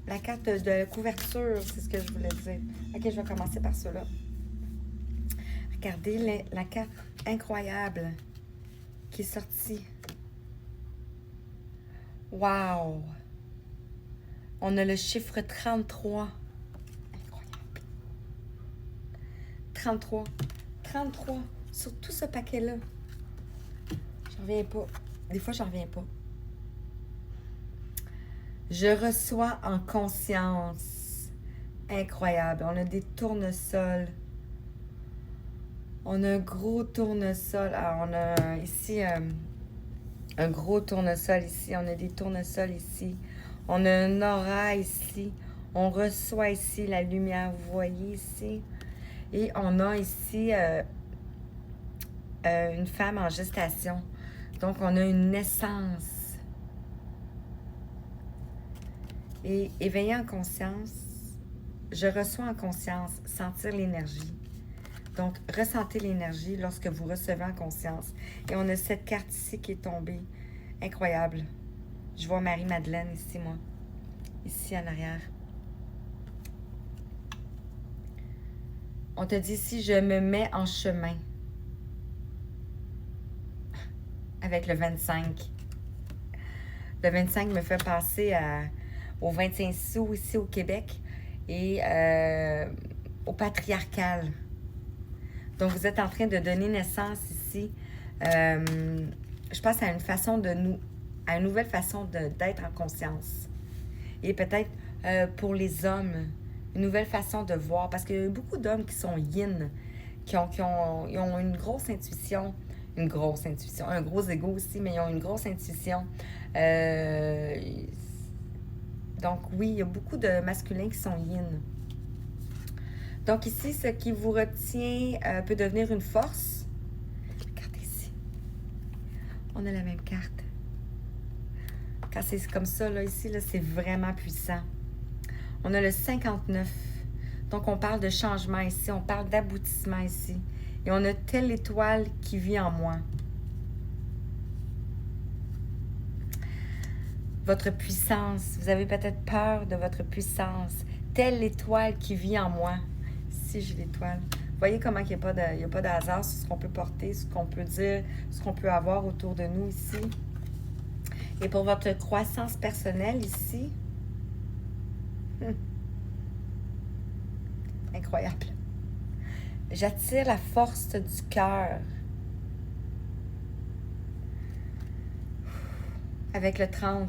La carte de couverture, c'est ce que je voulais dire. Ok, je vais commencer par cela. Regardez la carte incroyable qui est sortie. Wow! On a le chiffre 33. Incroyable. 33. 33 sur tout ce paquet-là. J'en reviens pas. Des fois, j'en reviens pas. Je reçois en conscience. Incroyable. On a des tournesols. On a un gros tournesol. Alors, on a ici un gros tournesol ici. On a des tournesols ici. On a un aura ici. On reçoit ici la lumière. Vous voyez ici. Et on a ici une femme en gestation. Donc, on a une naissance. Et éveiller en conscience, je reçois en conscience, sentir l'énergie. Donc, ressentez l'énergie lorsque vous recevez en conscience. Et on a cette carte ici qui est tombée. Incroyable. Je vois Marie-Madeleine ici, moi. Ici, en arrière. On te dit ici, je me mets en chemin. Avec le 25. Le 25 me fait penser au 25 sous ici au Québec et au patriarcal. Donc, vous êtes en train de donner naissance ici. Je pense à une façon à une nouvelle façon d'être en conscience. Et peut-être pour les hommes, une nouvelle façon de voir. Parce qu'il y a beaucoup d'hommes qui sont yin, ils ont une grosse intuition. Un gros ego aussi, mais ils ont une grosse intuition. Donc oui, il y a beaucoup de masculins qui sont yin. Donc ici, ce qui vous retient peut devenir une force. Regardez ici. On a la même carte. Quand c'est comme ça, là, ici, là, c'est vraiment puissant. On a le 59. Donc, on parle de changement ici. On parle d'aboutissement ici. Et on a telle étoile qui vit en moi. Votre puissance. Vous avez peut-être peur de votre puissance. Telle étoile qui vit en moi. Ici, j'ai l'étoile. Vous voyez comment il n'y a pas de hasard sur ce qu'on peut porter, ce qu'on peut dire, ce qu'on peut avoir autour de nous ici. Et pour votre croissance personnelle ici, incroyable. J'attire la force du cœur. Avec le 30.